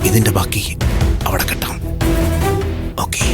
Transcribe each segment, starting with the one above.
ഇതിന്റെ ബാക്കി അവിടെ കെട്ടാം. ഓക്കെ.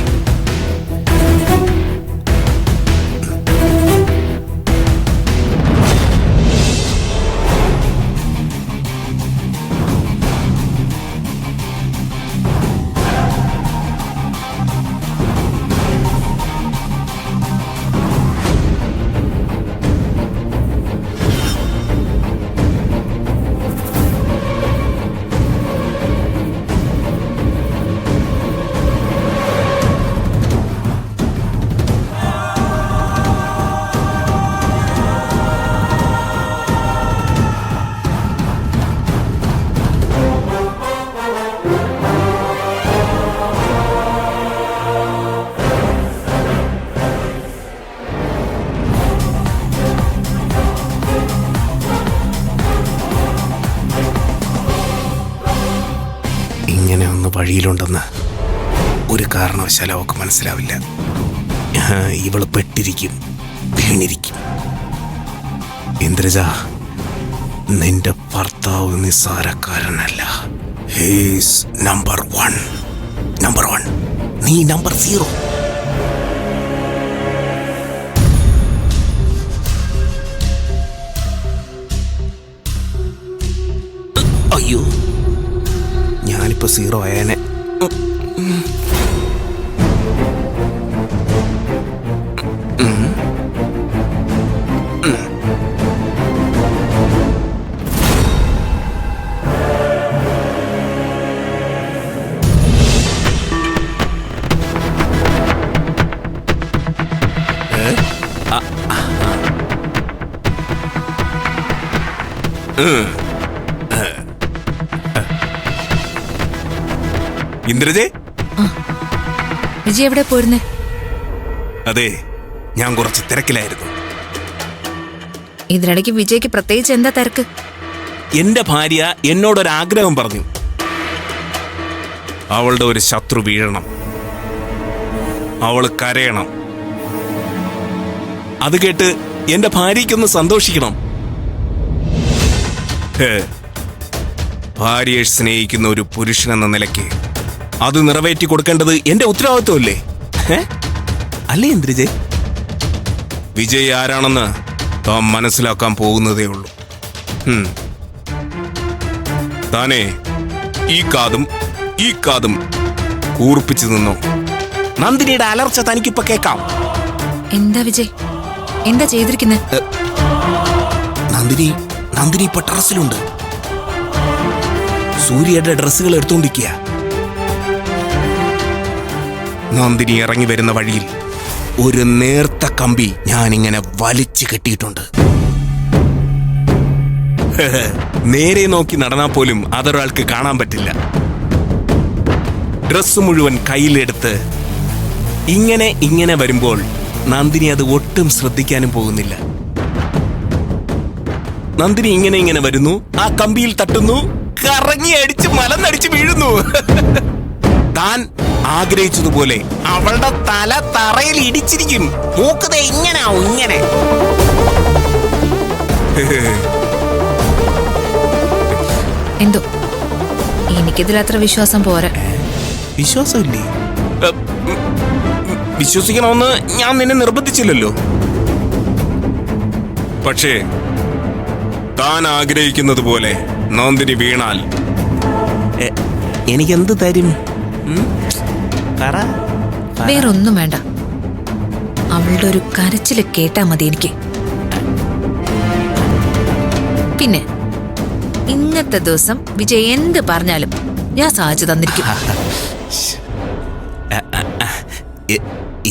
ഇങ്ങനെ ഒന്ന് വഴിയിലുണ്ടെന്ന് ഒരു കാരണവശാലും അവൾക്ക് മനസ്സിലാവില്ല. ഇവള് പെട്ടിരിക്കും, വീണിരിക്കും. ഇന്ദ്രജ, നിന്റെ ഭർത്താവ് നിസ്സാരക്കാരനല്ല. He's number 1. നീ നമ്പർ 0. അയ്യോ, ഞാനിപ്പോ 0 ആയേനെ. ഇന്ദ്രജേ, വിജയ് എവിടെ പോയിരുന്നേ? അതെ, ഞാൻ കുറച്ച് തിരക്കിലായിരുന്നു. ഇതിനിടയ്ക്ക് വിജയ്ക്ക് പ്രത്യേകിച്ച് എന്താ തിരക്ക്? എന്റെ ഭാര്യ എന്നോടൊരാഗ്രഹം പറഞ്ഞു. അവളുടെ ഒരു ശത്രു വീഴണം, അവള് കരയണം. അത് കേട്ട് എന്റെ ഭാര്യയ്ക്കൊന്ന് സന്തോഷിക്കണം. ഭാര്യയെ സ്നേഹിക്കുന്ന ഒരു പുരുഷനെന്ന നിലയ്ക്ക് അത് നിറവേറ്റി കൊടുക്കേണ്ടത് എന്റെ ഉത്തരവാദിത്വമല്ലേ? അല്ലേ ഇന്ദ്രജെ? വിജയ് ആരാണെന്ന് താൻ മനസ്സിലാക്കാൻ പോകുന്നതേ ഉള്ളൂ. താനേ ഈ കാതും കൂർപ്പിച്ചു നിന്നോ. നന്ദിനിയുടെ അലർച്ച തനിക്കിപ്പോ കേൾക്കാം. എന്താ വിജയ്, എന്താ ചെയ്തിരിക്കുന്നത്? നന്ദിനി ഇപ്പൊ ടെറസിലുണ്ട്. സൂര്യയുടെ ഡ്രസ്സുകൾ എടുത്തോണ്ടിരിക്കുക. നന്ദിനി ഇറങ്ങി വരുന്ന വഴിയിൽ ഒരു നേർത്ത കമ്പി ഞാനിങ്ങനെ വലിച്ചു കെട്ടിയിട്ടുണ്ട്. നേരെ നോക്കി നടന്നാൽ പോലും അതൊരാൾക്ക് കാണാൻ പറ്റില്ല. ഡ്രസ് മുഴുവൻ കയ്യിലെടുത്ത് ഇങ്ങനെ വരുമ്പോൾ നന്ദിനി അത് ഒട്ടും ശ്രദ്ധിക്കാനും പോകുന്നില്ല. നന്ദിനി ഇങ്ങനെ വരുന്നു, ആ കമ്പിയിൽ തട്ടുന്നു, കറങ്ങി അടിച്ച് മലന്നടിച്ച് വീഴുന്നു. താൻ ആഗ്രഹിച്ചതുപോലെ അവളുടെ തല തറയിൽ ഇടിച്ചിരിക്കും. മൂക്കതേ ഇങ്ങനെ. എന്തോ എനിക്കിതിൽ അത്ര വിശ്വാസം പോരാ. വിശ്വാസമില്ലേ? വിശ്വസിക്കണമെന്ന് ഞാൻ നിന്നെ നിർബന്ധിച്ചില്ലല്ലോ. പക്ഷേ താൻ ആഗ്രഹിക്കുന്നത് പോലെ നന്ദിനി വീണാൽ എനിക്കെന്ത് തരും? വേറൊന്നും വേണ്ട, അവളുടെ ഒരു കരച്ചില് കേട്ടാ മതി എനിക്ക്. പിന്നെ ഇന്നത്തെ ദിവസം വിജയ് എന്ത് പറഞ്ഞാലും ഞാൻ സാധിച്ചു തന്നിരിക്കും.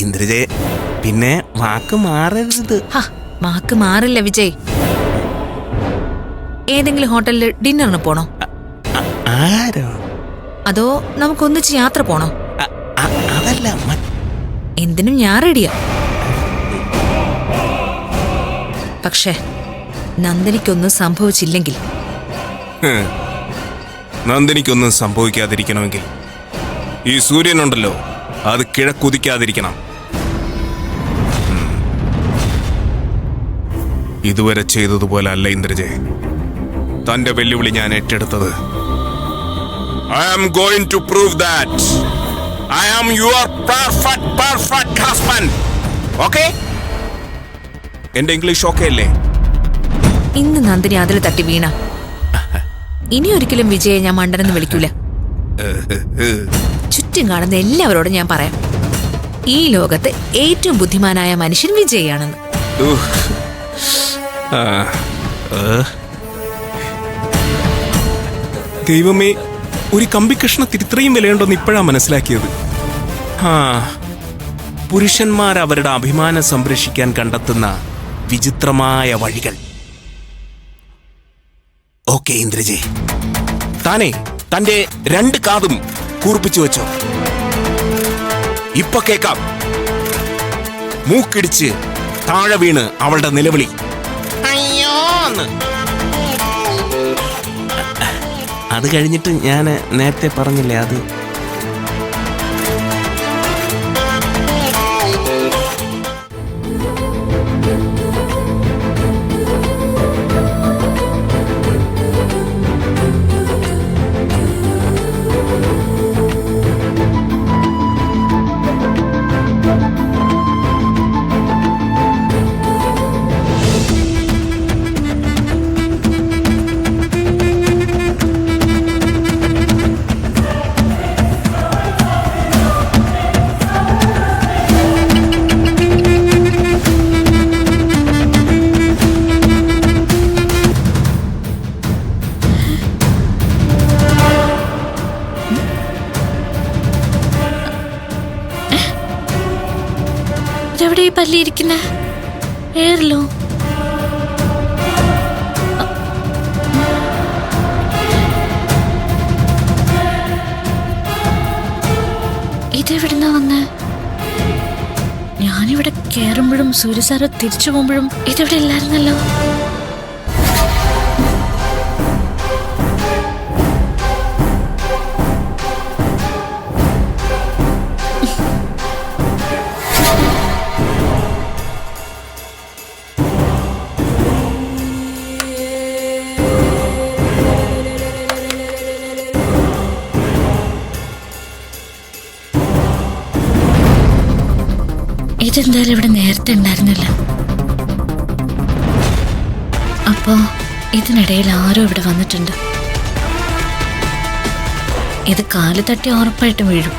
ഇന്ദ്രജെ, പിന്നെ വാക്ക് മാറരുത്. വാക്ക് മാറില്ല വിജയ്. ഏതെങ്കിലും ഹോട്ടലിൽ ഡിന്നറിന് പോണോ? ആരോ? അതോ നമുക്കൊന്നിച്ച് യാത്ര പോണോ? അതല്ല, എന്തിനും ഞാൻ റെഡിയാ. പക്ഷേ നന്ദിനിക്കൊന്നും സംഭവിച്ചില്ലെങ്കിൽ. നന്ദിനിക്കൊന്നും സംഭവിക്കാതിരിക്കണമെങ്കിൽ ഈ സൂര്യനുണ്ടല്ലോ, അത് കിഴക്കുതിക്കാതിരിക്കണം. ഇതുവരെ ചെയ്തതുപോലെ അല്ല ഇന്ദ്രജെ. തന്റെ വെല്ലുവിളി ഞാൻ ഏറ്റെടുത്തത്. I am going to prove that I am your perfect husband. Okay? എന്റെ ഇംഗ്ലീഷ് ഓക്കെ അല്ലേ? ഇന്ന് നന്ദിനി അതിൽ തട്ടി വീണ ഇനി ഒരിക്കലും വിജയെ ഞാൻ മണ്ടനെന്ന് വിളിക്കൂല. ചുറ്റും കാണുന്ന എല്ലാവരോടും ഞാൻ പറയാം, ഈ ലോകത്തെ ഏറ്റവും ബുദ്ധിമാനായ മനുഷ്യൻ വിജയാണെന്ന്. ദൈവമേ, ഒരു കമ്പിക്കഷ്ണത്തിന് ഇത്രയും വിലയുണ്ടോന്ന് ഇപ്പോഴാ മനസ്സിലാക്കിയത്. പുരുഷന്മാർ അവരുടെ അഭിമാനം സംരക്ഷിക്കാൻ കണ്ടെത്തുന്ന വിചിത്രമായ വഴികൾ. ഓക്കെ ഇന്ദ്രജെ, താനേ തന്റെ 2 കാതും കൂർപ്പിച്ചു വെച്ചോ. ഇപ്പൊ കേക്കാം മൂക്കിടിച്ച് താഴെ വീണ് അവളുടെ നിലവിളി. അയ്യോന്ന്. അത് കഴിഞ്ഞിട്ട് ഞാൻ നേരത്തെ പറഞ്ഞില്ലേ, അത് എവിടെ ഈ പല്ലിയിരിക്കുന്ന ഏറിലോ? ഇതെവിടുന്നാ വന്ന്? ഞാനിവിടെ കേറുമ്പോഴും സൂര്യസാറ് തിരിച്ചു പോകുമ്പോഴും ഇതെവിടെ ഇല്ലായിരുന്നല്ലോ. ഇതെന്തായാലും ഇവിടെ നേരത്തെ ഉണ്ടായിരുന്നില്ല. അപ്പോ ഇതിനിടയിൽ ആരോ ഇവിടെ വന്നിട്ടുണ്ട്. ഇത് കാല് തട്ടി ഉറപ്പായിട്ടും വീഴും.